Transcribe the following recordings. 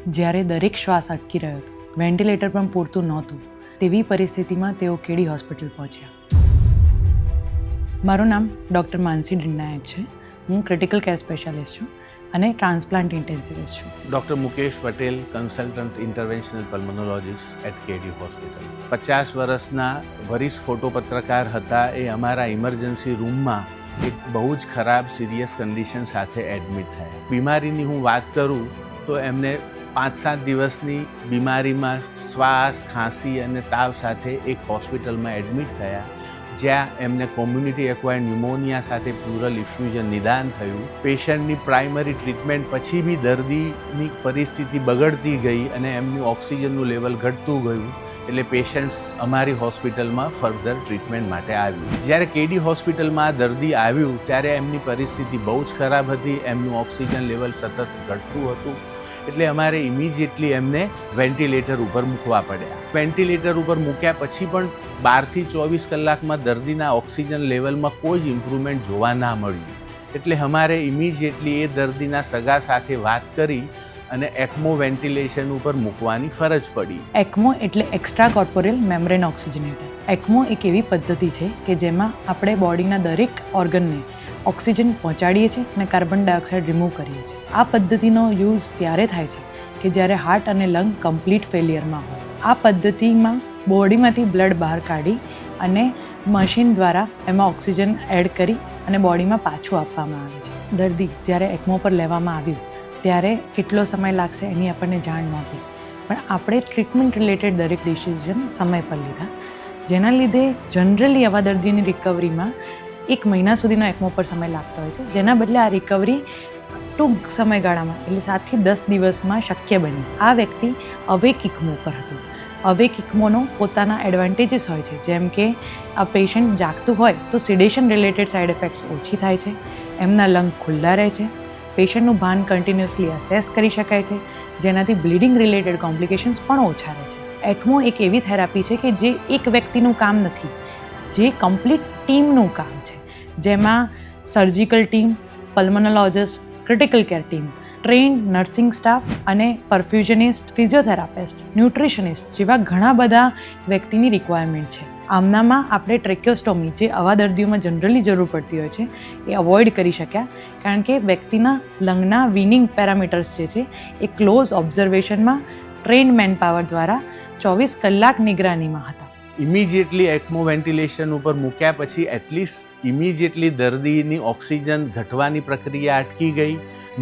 જ્યારે દરેક શ્વાસ અટકી રહ્યો હતો, વેન્ટિલેટર પણ પૂરતું નહોતું, તેવી પરિસ્થિતિમાં તેઓ કેડી હોસ્પિટલ પહોંચ્યા. મારું નામ ડૉક્ટર માનસી ડિંડનાયક છે. હું ક્રિટિકલ કેર સ્પેશિયાલિસ્ટ છું અને ટ્રાન્સપ્લાન્ટ ઇન્ટેન્સિવિસ્ટ છું. Doctor Mukesh Patel, consultant interventional pulmonologist at K D hospital. 50 વર્ષના વરિષ્ઠ ફોટો પત્રકાર હતા. એ અમારા ઇમરજન્સી રૂમમાં એક બહુ જ ખરાબ સિરિયસ કન્ડિશન સાથે એડમિટ થયા. બીમારીની હું વાત કરું તો એમને 5-7 દિવસની બીમારીમાં શ્વાસ, ખાંસી અને તાવ સાથે એક હોસ્પિટલમાં એડમિટ થયા, જ્યાં એમને કોમ્યુનિટી એક્વાયર્ડ ન્યુમોનિયા સાથે પ્લુરલ ઇફ્યુઝન નિદાન થયું. પેશન્ટની પ્રાઇમરી ટ્રીટમેન્ટ પછી બી દર્દીની પરિસ્થિતિ બગડતી ગઈ અને એમનું ઓક્સિજનનું લેવલ ઘટતું ગયું. એટલે પેશન્ટ અમારી હોસ્પિટલમાં ફર્ધર ટ્રીટમેન્ટ માટે આવ્યું. જ્યારે કેડી હોસ્પિટલમાં દર્દી આવ્યું ત્યારે એમની પરિસ્થિતિ બહુ જ ખરાબ હતી. એમનું ઓક્સિજન લેવલ સતત ઘટતું હતું. એટલે અમારે ઇમિજિએટલી એમને વેન્ટિલેટર ઉપર મૂકવા પડ્યા. વેન્ટિલેટર ઉપર મૂક્યા પછી પણ 12 થી 24 કલાકમાં દર્દીના ઓક્સિજન લેવલમાં કોઈ જ ઇમ્પ્રુવમેન્ટ જોવા ના મળ્યું. એટલે અમારે ઇમિજિએટલી એ દર્દીના સગા સાથે વાત કરી અને એક્મો વેન્ટિલેશન ઉપર મૂકવાની ફરજ પડી. એક્મો એટલે એક્સ્ટ્રા કોર્પોરિયલ મેમ્બ્રેન ઓક્સિજનેટર. એક્મો એક એવી પદ્ધતિ છે કે જેમાં આપણે બોડીના દરેક ઓર્ગનને ઓક્સિજન પહોંચાડીએ છીએ અને કાર્બન ડાયોક્સાઇડ રિમૂવ કરીએ છીએ. આ પદ્ધતિનો યુઝ ત્યારે થાય છે કે જ્યારે હાર્ટ અને લંગ કમ્પ્લીટ ફેલિયરમાં હોય. આ પદ્ધતિમાં બોડીમાંથી બ્લડ બહાર કાઢી અને મશીન દ્વારા એમાં ઓક્સિજન એડ કરી અને બોડીમાં પાછું આપવામાં આવે છે. દર્દી જ્યારે એક્મો પર લેવામાં આવ્યું ત્યારે કેટલો સમય લાગશે એની આપણને જાણ નહોતી, પણ આપણે ટ્રીટમેન્ટ રિલેટેડ દરેક ડિસિઝન સમય પર લીધા, જેના લીધે જનરલી આવા દર્દીની રિકવરીમાં 1 મહિના સુધીનો એક્મો પર સમય લાગતો હોય છે, જેના બદલે આ રિકવરી ટૂંક સમયગાળામાં એટલે 7 થી 10 દિવસમાં શક્ય બની. આ વ્યક્તિ અવેક ઇક્મો પર હતું. અવેક ઇક્મોનો પોતાના એડવાન્ટેજીસ હોય છે, જેમ કે આ પેશન્ટ જાગતું હોય તો સિડેશન રિલેટેડ સાઇડ ઇફેક્ટ્સ ઓછી થાય છે, એમના લંગ ખુલ્લા રહે છે, પેશન્ટનું ભાન કન્ટિન્યુઅસલી અસેસ કરી શકાય છે, જેનાથી બ્લીડિંગ રિલેટેડ કોમ્પ્લિકેશન્સ પણ ઓછા રહે છે. એક્મો એક એવી થેરાપી છે કે જે એક વ્યક્તિનું કામ નથી, જે કમ્પ્લીટ ટીમનું કામ છે, જેમાં surgical team, પલ્મોનોલોજિસ્ટ, critical care team, trend nursing staff અને પરફ્યુઝનિસ્ટ, ફિઝિયોથેરાપિસ્ટ, ન્યુટ્રિશનિસ્ટ જેવા ઘણા બધા વ્યક્તિની રિક્વાયરમેન્ટ છે. આમનામાં આપણે ટ્રેક્યોસ્ટોમી, જે આવા દર્દીઓમાં જનરલી જરૂર પડતી હોય છે, એ અવોઇડ કરી શક્યા, કારણ કે વ્યક્તિના લંગના વિનિંગ પેરામીટર્સ જે છે એ ક્લોઝ ઓબ્ઝર્વેશનમાં ટ્રેન્ડ મેન પાવર દ્વારા 24 કલાક નિગરાનીમાં હતા. ઇમિજિએટલી એક્મો વેન્ટિલેશન ઉપર મૂક્યા પછી એટલીસ્ટ ઇમિજિએટલી દર્દીની ઓક્સિજન ઘટવાની પ્રક્રિયા અટકી ગઈ.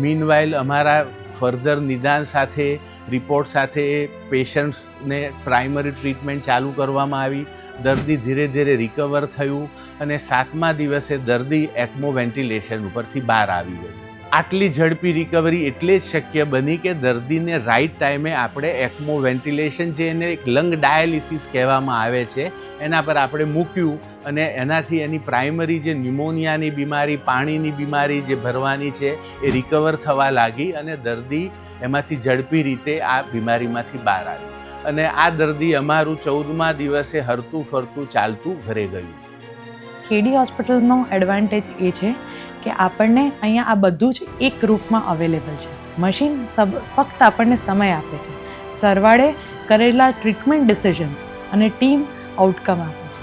મીનવાઇલ અમારા ફર્ધર નિદાન સાથે, રિપોર્ટ સાથે પેશન્ટ્સને પ્રાઇમરી ટ્રીટમેન્ટ ચાલુ કરવામાં આવી. દર્દી ધીરે ધીરે રિકવર થયું અને 7મા દિવસે દર્દી એક્મો વેન્ટિલેશન ઉપરથી બહાર આવી ગયું. આટલી ઝડપી રિકવરી એટલે જ શક્ય બની કે દર્દીને રાઇટ ટાઈમે આપણે એક્મો વેન્ટિલેશન, જે એને એક લંગ ડાયાલિસિસ કહેવામાં આવે છે, એના પર આપણે મૂક્યું અને એનાથી એની પ્રાઇમરી જે ન્યુમોનિયાની બીમારી, પાણીની બીમારી જે ભરવાની છે એ રિકવર થવા લાગી અને દર્દી એમાંથી ઝડપી રીતે આ બીમારીમાંથી બહાર આવ્યું. અને આ દર્દી અમારું 14મા દિવસે હરતું ફરતું ચાલતું ઘરે ગયું. કેડી હોસ્પિટલનો એડવાન્ટેજ એ છે કે આપણને અહીંયા આ બધું જ એક રૂફમાં અવેલેબલ છે. મશીન ફક્ત આપણને સમય આપે છે, સરવાળે કરેલા ટ્રીટમેન્ટ ડિસિઝન્સ અને ટીમ આઉટકમ આપે છે.